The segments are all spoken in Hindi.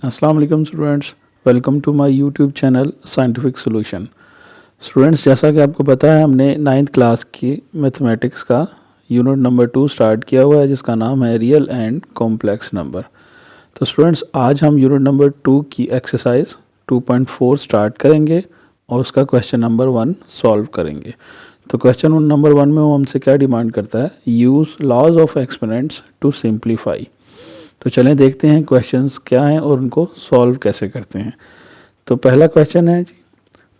अस्सलाम वालेकुम students, welcome to my YouTube channel scientific solution. Students, जैसा कि आपको पता है हमने 9th क्लास की मैथमेटिक्स का यूनिट नंबर 2 स्टार्ट किया हुआ है जिसका नाम है रियल एंड कॉम्प्लेक्स नंबर। तो स्टूडेंट्स, आज हम यूनिट नंबर 2 की एक्सरसाइज 2.4 स्टार्ट करेंगे और उसका क्वेश्चन नंबर 1 सॉल्व करेंगे। तो क्वेश्चन नंबर 1 में वो हमसे क्या डिमांड करता है, use laws of exponents to simplify. तो चलें देखते हैं क्वेश्चंस क्या हैं और उनको सॉल्व कैसे करते हैं। तो पहला क्वेश्चन है जी,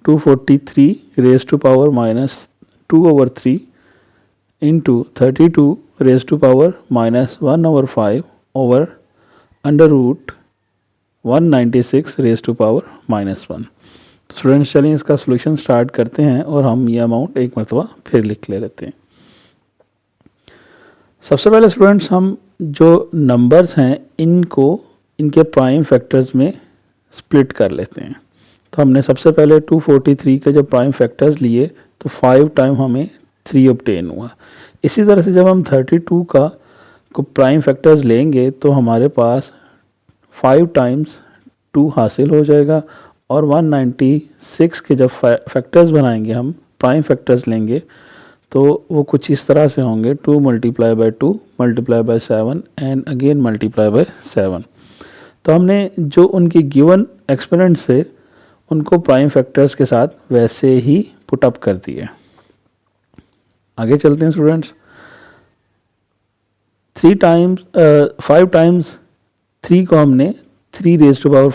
243 raise to power -2/3 into 32 raise to power -1/5 over under root 196 raise to power -1। तो स्टूडेंट्स, चलें इसका सोल्यूशन स्टार्ट करते हैं और हम ये अमाउंट एक मरतबा फिर लिख लेते हैं। सबसे पहले स्टूडेंट्स, हम जो नंबर्स हैं इनको इनके प्राइम फैक्टर्स में स्प्लिट कर लेते हैं। तो हमने सबसे पहले 243 के जब प्राइम फैक्टर्स लिए तो 5 टाइम हमें 3 ऑब्टेन हुआ। इसी तरह से जब हम 32 का को प्राइम फैक्टर्स लेंगे तो हमारे पास 5 टाइम्स 2 हासिल हो जाएगा और 196 के जब फैक्टर्स बनाएंगे, हम प्राइम फैक्टर्स लेंगे तो वो कुछ इस तरह से होंगे, 2 multiply by 2 multiply by 7 and again multiply by 7। तो हमने जो उनकी गिवन एक्सपोनेंट से उनको प्राइम फैक्टर्स के साथ वैसे ही पुट अप कर दिए। आगे चलते हैं स्टूडेंट्स। 5 टाइम्स 3 को हमने 3 रेज टू पावर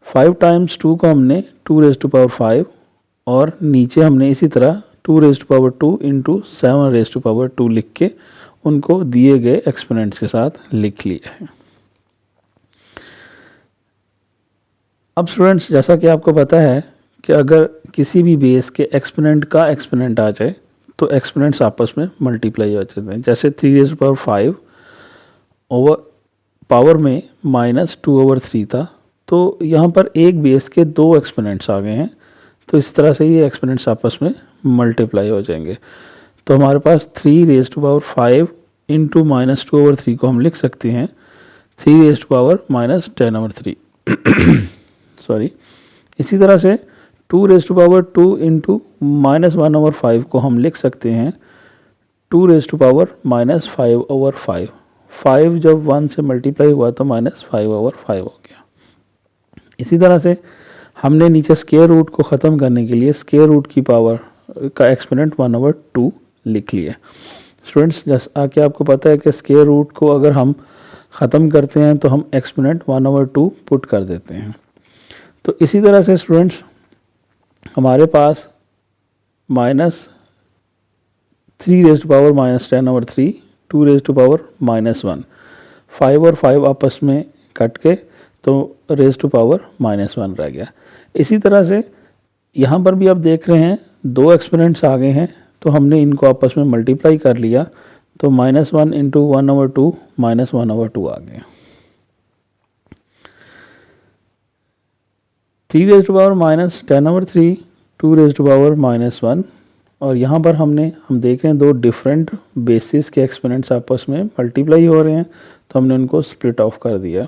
5 टाइम्स 2 को हमने 2 रेज टू पावर 5 और नीचे हमने इसी तरह 2 raise to power 2 into 7 raise to power 2 लिख के उनको दिए गए एक्सपोनेंट्स के साथ लिख लिया है। अब स्टूडेंट्स, जैसा कि आपको पता है कि अगर किसी भी बेस के एक्सपोनेंट का एक्सपोनेंट आ जाए तो एक्सपोनेंट्स आपस में मल्टीप्लाई हो जाते हैं। जैसे 3 raise to power 5 over power में -2/3 था, तो यहाँ पर एक बेस के 2 एक्सपोनेंट्स आ गए हैं, तो इस तरह से ये एक्सपोनेंट्स आपस में मल्टीप्लाई हो जाएंगे। तो हमारे पास 3 रेज टू पावर 5 इंटू -2/3 को हम लिख सकते हैं 3 रेज टू पावर -10/3 सॉरी। इसी तरह से 2 रेज टू पावर 2 इंटू -1/5 को हम लिख सकते हैं 2 रेज टू पावर -5/5। 5 जब 1 से मल्टीप्लाई हुआ तो -5/5 हो गया। इसी तरह से हमने नीचे स्क्वायर रूट को ख़त्म करने के लिए स्क्वायर रूट की पावर का एक्सपोनेंट 1/2 लिख लिया। स्टूडेंट्स, जैसा कि आपको पता है कि स्क्वायर रूट को अगर हम ख़त्म करते हैं तो हम एक्सपोनेंट 1/2 पुट कर देते हैं। तो इसी तरह से स्टूडेंट्स, हमारे पास -3 raise to power -10/3 2 raise to power -1 5 और 5 आपस में कट के तो रेज टू पावर -1 रह गया। इसी तरह से यहाँ पर भी आप देख रहे हैं 2 एक्सपोनेंट्स आ गए हैं, तो हमने इनको आपस में मल्टीप्लाई कर लिया तो -1 इंटू 1/2 -1/2 आ गए। 3 raise to power -10/3 2 raise to power -1 और यहाँ पर हम देख रहे हैं 2 डिफरेंट बेसिस के एक्सपोनेंट्स आपस में मल्टीप्लाई हो रहे हैं, तो हमने उनको स्प्लिट ऑफ कर दिया।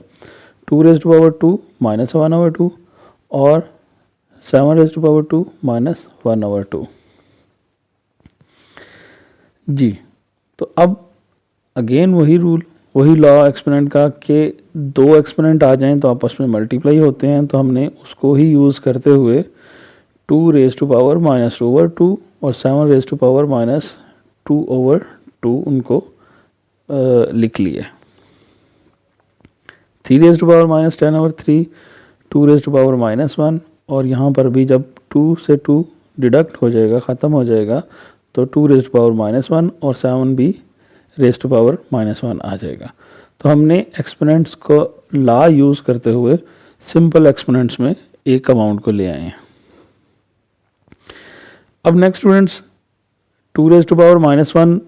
2 रेज टू पावर 2 -1/2 और 7 रेज टू पावर 2 -1/2 जी। तो अब अगेन वही रूल, वही लॉ एक्सपोनेंट का कि 2 एक्सपोनेंट आ जाएं तो आपस में मल्टीप्लाई होते हैं, तो हमने उसको ही यूज़ करते हुए 2 रेज टू पावर -2/2 और 7 रेज टू पावर -2/2 उनको लिख लिए। 3 raise to power -10/3 2 raise to power -1 और यहाँ पर भी जब 2 से 2 डिडक्ट हो जाएगा, ख़त्म हो जाएगा, तो 2 रेज टू पावर -1 और 7 भी रेज टू पावर -1 आ जाएगा। तो हमने एक्सपोनेंट्स को ला यूज़ करते हुए सिंपल एक्सपोनेंट्स में एक अमाउंट को ले आए हैं। अब next students, 2 raise to power -1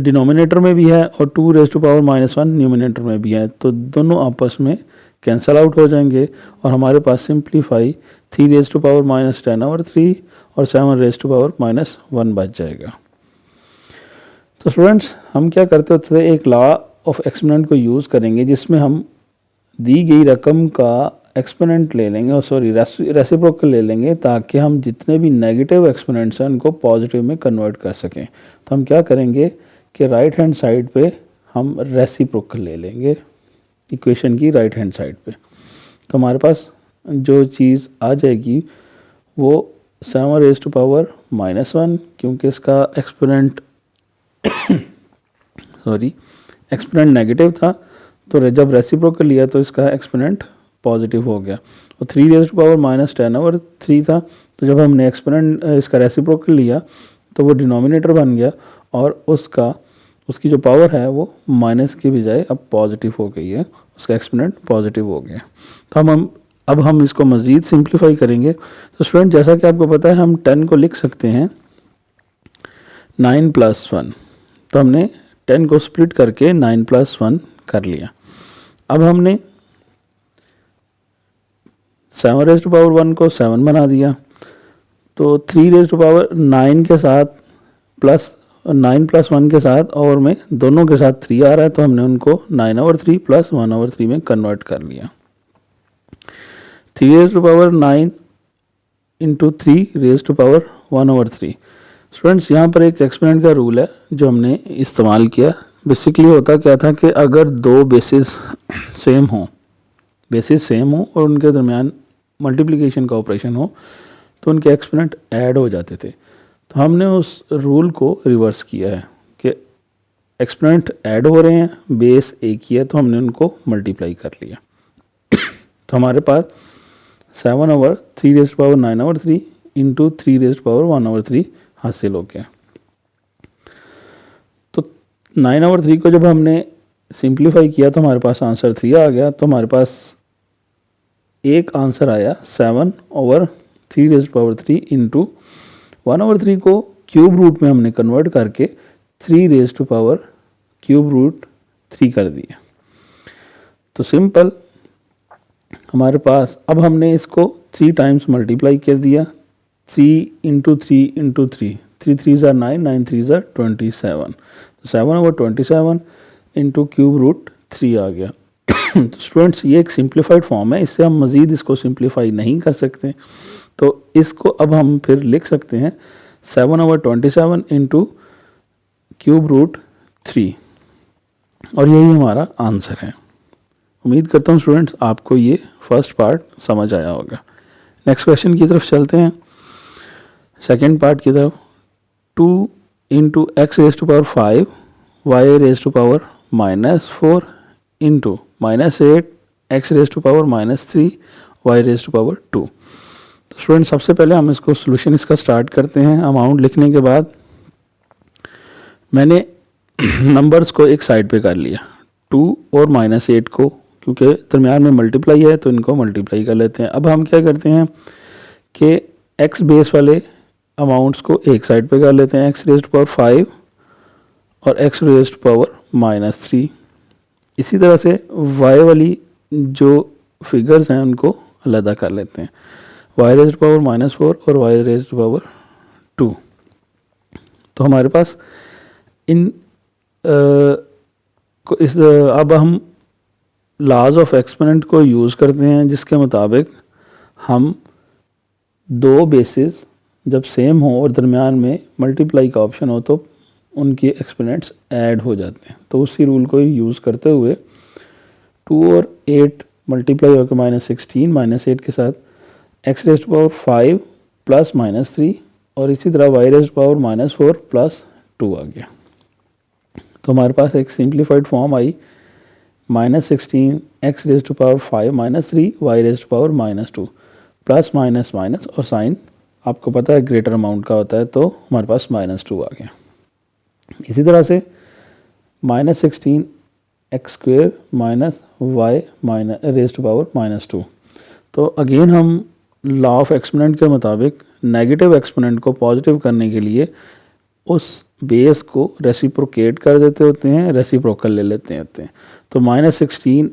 denominator में भी है और 2 रेज टू पावर -1 न्यूमिनेटर में भी है, तो दोनों आपस में कैंसल आउट हो जाएंगे और हमारे पास सिंप्लीफाई 3 रेज टू पावर -10/3 और 7 रेज टू पावर -1 बच जाएगा। तो स्टूडेंट्स, हम क्या करते थे, एक लॉ ऑफ एक्सपोनेंट को यूज़ करेंगे जिसमें हम दी गई रकम का एक्सपोनेंट ले लेंगे, और सॉरी रेसिप्रोकल ले लेंगे, ताकि हम जितने भी नेगेटिव एक्सपोनेंट्स हैं उनको पॉजिटिव में कन्वर्ट कर सकें। तो हम क्या करेंगे कि राइट हैंड साइड पे हम रेसिप्रोकल ले लेंगे इक्वेशन की राइट हैंड साइड पे। तो हमारे पास जो चीज़ आ जाएगी वो 7⁻⁻⁻1, क्योंकि इसका एक्सपोनेंट एक्सपोनेंट नेगेटिव था, तो जब रेसिप्रोकल लिया तो इसका एक्सपोनेंट पॉजिटिव हो गया। और 3⁻−10/3 था, तो जब हमने एक्सपोनेंट इसका रेसिप्रोकल लिया तो वो डिनोमिनेटर बन गया, और उसकी जो पावर है वो माइनस के बजाय अब पॉजिटिव हो गई है, उसका एक्सपोनेंट पॉजिटिव हो गया। तो अब हम इसको मज़ीद सिंप्लीफाई करेंगे। तो स्टूडेंट, जैसा कि आपको पता है, हम 10 को लिख सकते हैं 9+1। तो हमने 10 को स्प्लिट करके 9+1 कर लिया। अब हमने 7⁻1 को 7 बना दिया, तो 3⁻9 के साथ प्लस 9+1 के साथ और में दोनों के साथ 3 आ रहा है, तो हमने उनको 9/3 + 1/3 में कन्वर्ट कर लिया। 3⁻9 × 3⁻1/3। स्टूडेंट्स, यहाँ पर एक एक्सपोनेंट का रूल है जो हमने इस्तेमाल किया। बेसिकली होता क्या था कि अगर दो बेसिस सेम हो और उनके दरमियान मल्टीप्लिकेशन का ऑपरेशन हो तो उनके एक्सपोनेंट ऐड हो जाते थे। तो हमने उस रूल को रिवर्स किया है कि एक्सपोनेंट ऐड हो रहे हैं, बेस एक ही है, तो हमने उनको मल्टीप्लाई कर लिया। तो हमारे पास 7/3⁻9/3 × 3⁻1/3 हासिल हो गया। तो 9/3 को जब हमने सिंप्लीफाई किया तो हमारे पास आंसर 3 आ गया। तो हमारे पास एक आंसर आया 7/3⁻3 × 1/3 को क्यूब रूट में हमने कन्वर्ट करके 3⁻³ कर दिया। तो सिंपल, हमारे पास अब हमने इसको 3 टाइम्स मल्टीप्लाई कर दिया। 3 × 3 × 3, 3 3s are 9, 9 3s are 27, तो 7/27 × ³ आ गया। तो स्टूडेंट्स, ये एक सिंप्लीफाइड फॉर्म है, इससे हम मज़ीद इसको सिंप्लीफाई नहीं कर सकते। तो इसको अब हम फिर लिख सकते हैं 7/27 × ³ और यही हमारा आंसर है। उम्मीद करता हूँ स्टूडेंट्स आपको ये फर्स्ट पार्ट समझ आया होगा। नेक्स्ट क्वेश्चन की तरफ चलते हैं, सेकेंड पार्ट की तरफ। 2 × x⁻5 y⁻⁻4 × -8 x⁻3 y⁻2। तो स्टूडेंट, सबसे पहले हम इसको सोल्यूशन इसका स्टार्ट करते हैं। अमाउंट लिखने के बाद मैंने नंबर्स को एक साइड पे कर लिया, 2 और -8 को, क्योंकि दरमियान में मल्टीप्लाई है तो इनको मल्टीप्लाई कर लेते हैं। अब हम क्या करते हैं कि x बेस वाले अमाउंट्स को एक साइड पे कर लेते हैं, x⁻5 और x⁻3। इसी तरह से y वाली जो फिगर्स हैं उनको अलग कर लेते हैं, y⁻4 और y⁻2। तो हमारे पास इन अब हम लॉज ऑफ एक्सपोनेंट को यूज़ करते हैं, जिसके मुताबिक हम दो बेसिस जब सेम हो और दरमियान में मल्टीप्लाई का ऑप्शन हो तो उनके एक्सपोनेंट्स ऐड हो जाते हैं। तो उसी रूल को यूज़ करते हुए 2 और 8 मल्टीप्लाई होकर -16, -8 के साथ x⁻5 + -3 और इसी तरह y⁻4 + 2 आ गया। तो हमारे पास एक simplified form I, -16 x⁻5 -3 y⁻2 plus minus minus और साइन आपको पता है ग्रेटर अमाउंट का होता है, तो हमारे पास -2 आ गया। इसी तरह से -16 x² -y⁻2। तो अगेन हम लॉ ऑफ एक्सपोनेंट के मुताबिक नेगेटिव एक्सपोनेंट को पॉजिटिव करने के लिए उस बेस को रेसिप्रोकेट कर देते होते हैं, रेसिप्रोकल ले लेते होते हैं। तो -16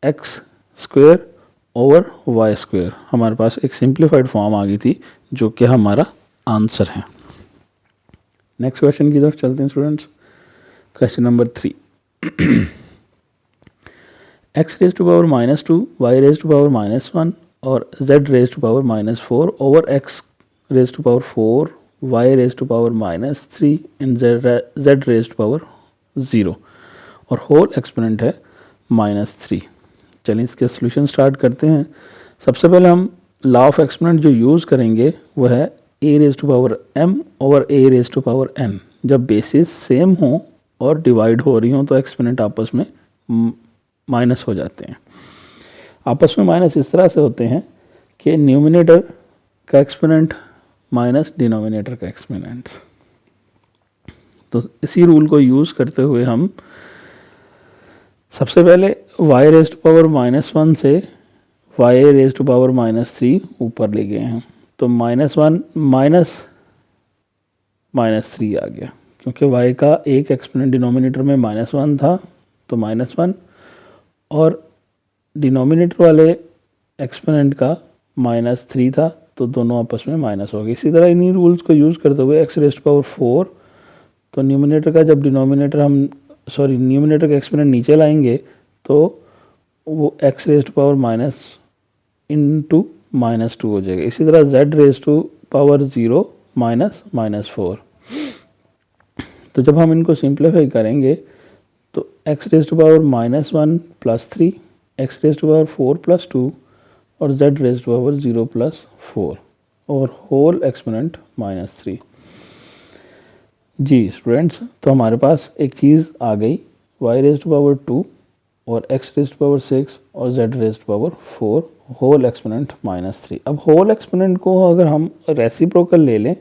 x² / y² हमारे पास एक सिंप्लीफाइड फॉर्म आ गई थी, जो कि हमारा आंसर है। नेक्स्ट क्वेश्चन की तरफ चलते हैं students. Question number 3। X raise to power -2, y raise to power -1 और z raise to power -4 over x raise to power 4, y raise to power -3 and z raise to power 0 और होल एक्सपोनेंट है -3। चलिए इसके सोल्यूशन स्टार्ट करते हैं। सबसे पहले हम लॉ ऑफ एक्सपोनेंट जो यूज़ करेंगे वो है a raise to power m over a raise to power n। जब बेसिस सेम हो और डिवाइड हो रही हो तो एक्सपोनेंट आपस में माइनस हो जाते हैं। आपस में माइनस इस तरह से होते हैं कि न्यूमिनेटर का एक्सपोनेंट माइनस डिनोमिनेटर का एक्सपोनेंट। तो इसी रूल को यूज़ करते हुए हम सबसे पहले y रेज टू पावर -1 से y रेज टू पावर -3 ऊपर ले गए हैं। तो -1 -3 आ गया, क्योंकि y का एक एक्सपोनेंट डिनोमिनेटर में -1 था तो -1 और डिनोमिनेटर वाले एक्सपोनेंट का -3 था तो दोनों आपस में माइनस हो गए। इसी तरह इन्हीं रूल्स को यूज़ करते हुए x रेज टू पावर 4, तो न्यूमिनेटर का जब न्यूमिनेटर का एक्सपोनेंट नीचे लाएंगे तो वो x रेज टू पावर -2 हो जाएगा। इसी तरह z रेज टू पावर 0 -4। तो जब हम इनको सिंप्लीफाई करेंगे तो x raise to power -1 + 3, x raise to power 4 + 2 और z रेज टू पावर 0 + 4 और होल एक्सपोनेंट -3। जी स्टूडेंट्स, तो हमारे पास एक चीज़ आ गई, y रेज टू पावर 2 और x रेज टू पावर 6 और z raise to power 4 whole exponent -3। अब होल एक्सपोनेंट को अगर हम रेसिप्रोकल ले लें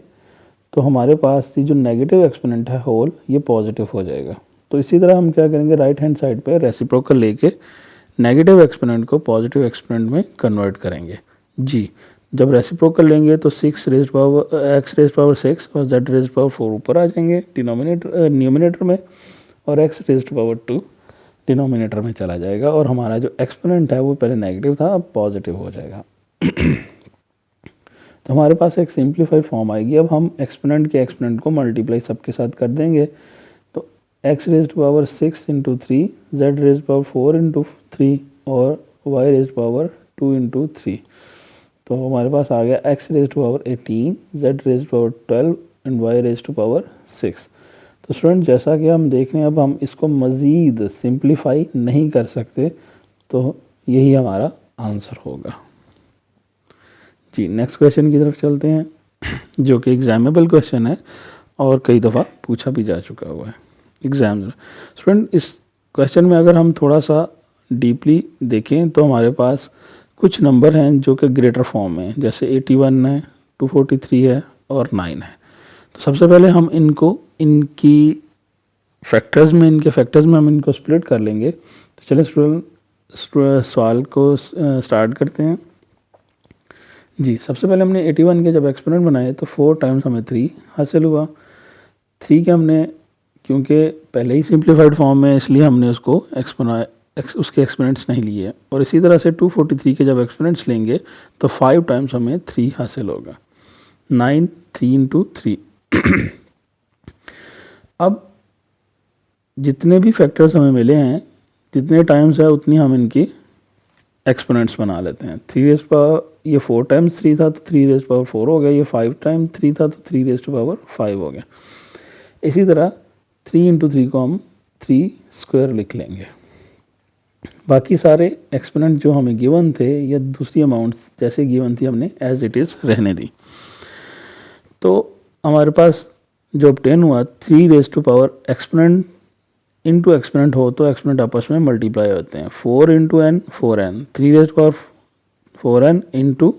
तो हमारे पास ये जो नेगेटिव एक्सपोनेंट है होल, ये पॉजिटिव हो जाएगा। तो इसी तरह हम क्या करेंगे, राइट हैंड साइड पे रेसिप्रोकल लेके नेगेटिव एक्सपोनेंट को पॉजिटिव एक्सपोनेंट में कन्वर्ट करेंगे। जी, जब रेसिप्रोकल लेंगे तो x रेज पावर 6 और z रेज पावर 4 ऊपर आ जाएंगे न्यूमिनेटर में और x रेज पावर 2 डिनोमिनेटर में चला जाएगा और हमारा जो एक्सपोनेंट है वो पहले नेगेटिव था, अब पॉजिटिव हो जाएगा। तो हमारे पास एक सिंप्लीफाइड फॉर्म आएगी। अब हम एक्सपोनेंट के एक्सपोनेंट को मल्टीप्लाई सबके साथ कर देंगे तो x raise power 6 × 3, z raise power 4 × 3 और y रेज पावर 2 × 3। तो हमारे पास आ गया x raise to power 18, z raise power 12 and y raise to power 6। तो स्टूडेंट, जैसा कि हम देख रहे हैं अब हम इसको मज़ीद सिंप्लीफाई नहीं कर सकते, तो यही हमारा आंसर होगा। जी, नेक्स्ट क्वेश्चन की तरफ चलते हैं, जो कि एग्जामेबल क्वेश्चन है और कई दफ़ा पूछा भी जा चुका हुआ है एग्जाम में। स्टूडेंट, इस क्वेश्चन में अगर हम थोड़ा सा डीपली देखें तो हमारे पास कुछ नंबर हैं जो कि ग्रेटर फॉर्म में हैं, जैसे 81 है, 243 है और 9 है। तो सबसे पहले हम इनके फैक्टर्स में हम इनको स्प्लिट कर लेंगे। तो चलिए स्टूडेंट सवाल को स्टार्ट करते हैं। जी, सबसे पहले हमने 81 के जब एक्सपोनेंट बनाए तो 4 टाइम्स हमें 3 हासिल हुआ। 3 के हमने, क्योंकि पहले ही सिंप्लीफाइड फॉर्म में, इसलिए हमने उसके एक्सपोनेंट्स नहीं लिए। और इसी तरह से 243 के जब एक्सपोनेंट्स लेंगे तो 5 टाइम्स हमें 3 हासिल होगा। 9, 3 × 3। अब जितने भी फैक्टर्स हमें मिले हैं, जितने टाइम्स है उतनी हम इनकी एक्सपोनेंट्स बना लेते हैं। 3 रेज पावर, ये 4 टाइम्स 3 था तो 3 रेज पावर 4 हो गया। ये 5 टाइम्स 3 था तो 3 रेज पावर 5 हो गया। इसी तरह 3 × 3 को हम 3 स्क्वायर लिख लेंगे। बाकी सारे एक्सपोनेंट जो हमें गिवन थे या दूसरी अमाउंट्स जैसे गिवन थी हमने एज इट इज़ रहने दी। तो हमारे पास जो ऑब्टेन हुआ 3 raise to power exponent into exponent हो तो एक्सपोनेंट आपस में मल्टीप्लाई होते हैं। 4 × n 4n, 3 raise power 4n into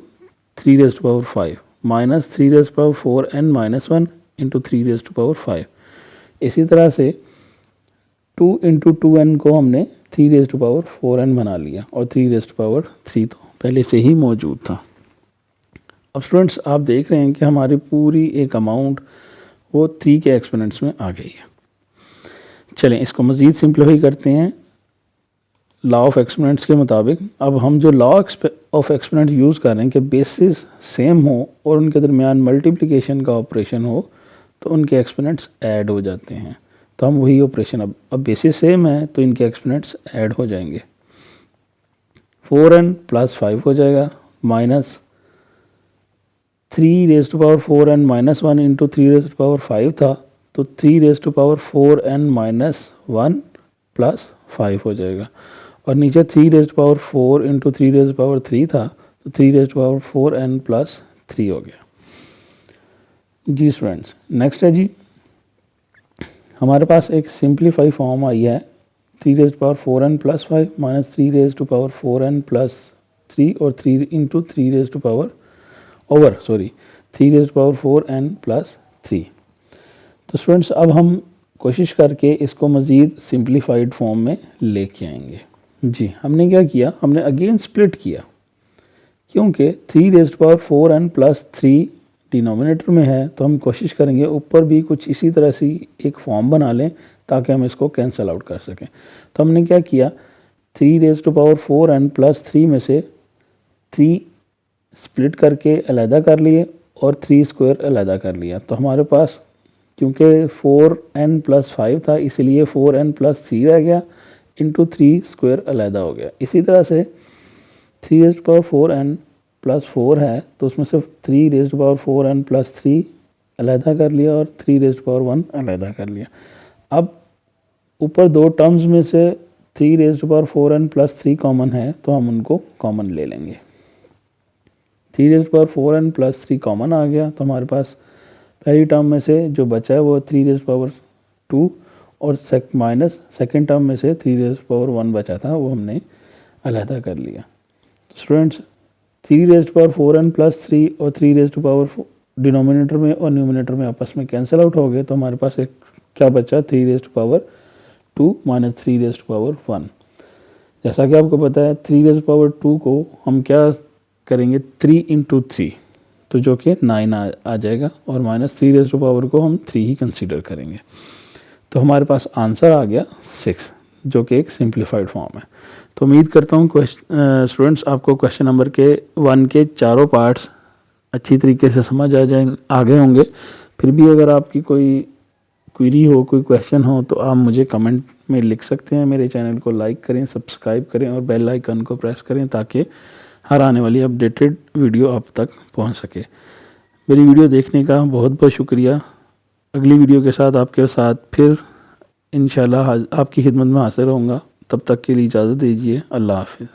3 raise power 5 minus 3 raise power 4n -1 into 3 raise power 5। इसी तरह से 2 × 2n को हमने 3 रेज पावर 4n बना लिया और 3 रेज पावर 3 तो पहले से ही मौजूद था। अब स्टूडेंट्स, आप देख रहे हैं कि हमारी पूरी एक अमाउंट वो 3 के एक्सपोनेंट्स में आ गई है। चलें इसको मज़ीद सिंप्लीफाई करते हैं लॉ ऑफ एक्सपोनेंट्स के मुताबिक। अब हम जो लॉ ऑफ एक्सपोनेंट यूज़ कर रहे हैं कि बेसिस सेम हो और उनके दरमियान मल्टीप्लिकेशन का ऑपरेशन हो तो उनके एक्सपोनेंट्स ऐड हो जाते हैं। तो हम वही ऑपरेशन, अब बेसिस सेम है तो इनके एक्सपोनेंट्स ऐड हो जाएंगे। 4n प्लस 5 हो जाएगा, minus 3 raise to power 4n minus 1 into 3 raise to power 5 था, तो 3 raise to power 4n minus 1 plus 5 हो जाएगा। और नीचे 3 raise to power 4 into 3 raise to power 3 था, तो 3 raise to power 4n plus 3 हो गया। जी स्टूडेंट्स, नेक्स्ट है जी, हमारे पास एक सिंप्लीफाई फॉर्म आई है 3 raise to power 4n plus 5 minus 3 raise to power 4n plus 3 और 3 into 3 raise to power 3 raise to power 4n plus 3। तो स्टूडेंट्स अब हम कोशिश करके इसको मज़ीद सिंप्लीफाइड फॉर्म में लेके आएंगे। जी, हमने क्या किया, हमने अगेन स्प्लिट किया, क्योंकि 3 raise to power 4n plus 3 denominator में है, तो हम कोशिश करेंगे ऊपर भी कुछ इसी तरह से एक फॉर्म बना लें ताकि हम इसको कैंसिल आउट कर सकें। तो हमने क्या किया, 3 raise to power 4n plus 3 में से 3 स्प्लिट करके अलहदा कर लिए और 3 स्क्वायर अलहदा कर लिया। तो हमारे पास क्योंकि 4n प्लस 5 था, इसलिए 4n प्लस 3 रह गया इंटू 3 स्क्वायर अलहदा हो गया। इसी तरह से 3 raise to power 4n plus 4 है, तो उसमें से 3 raise to power 4n plus 3 अलहदा कर लिया और 3 रेज़ टू पावर 1 अलहदा कर लिया। अब ऊपर दो टर्म्स में से 3 raise to power 4n plus 3 common है, तो हम उनको कॉमन ले लेंगे। 3 raise to power 4n plus 3 common आ गया, तो हमारे पास पहली टर्म में से जो बचा है वो 3 रेज़ टू पावर 2 और माइनस सेकेंड टर्म में से 3 रेज़ टू पावर 1 बचा था, वो हमने अलहदा कर लिया। तो students 3 raise to power 4n plus 3 और 3 रेज़ टू पावर डिनोमिनेटर में और न्यूमिनेटर में आपस में कैंसिल आउट हो गए, तो हमारे पास एक क्या बचा, 3 raise to power 2 minus 3 raise to power 1। जैसा कि आपको पता है 3 रेज़ टू पावर 2 को हम क्या करेंगे, 3 इंटू 3, तो जो कि 9 आ जाएगा, और माइनस 3 रेज़ टू पावर को हम 3 ही कंसीडर करेंगे। तो हमारे पास आंसर आ गया 6, जो कि एक सिंप्लीफाइड फॉर्म है। तो उम्मीद करता हूँ स्टूडेंट्स आपको क्वेश्चन नंबर के 1 के चारों पार्ट्स अच्छी तरीके से समझ आ गए होंगे। फिर भी अगर आपकी कोई क्वेरी हो, कोई क्वेश्चन हो, तो आप मुझे कमेंट में लिख सकते हैं। मेरे चैनल को लाइक करें, सब्सक्राइब करें और बेल आइकन को प्रेस करें ताकि हर आने वाली अपडेटेड वीडियो आप तक पहुंच सके। मेरी वीडियो देखने का बहुत बहुत शुक्रिया। अगली वीडियो के साथ आपके साथ फिर इंशाल्लाह आपकी खिदमत में हाजिर रहूँगा। तब तक के लिए इजाज़त दीजिए। अल्लाह हाफ़िज़।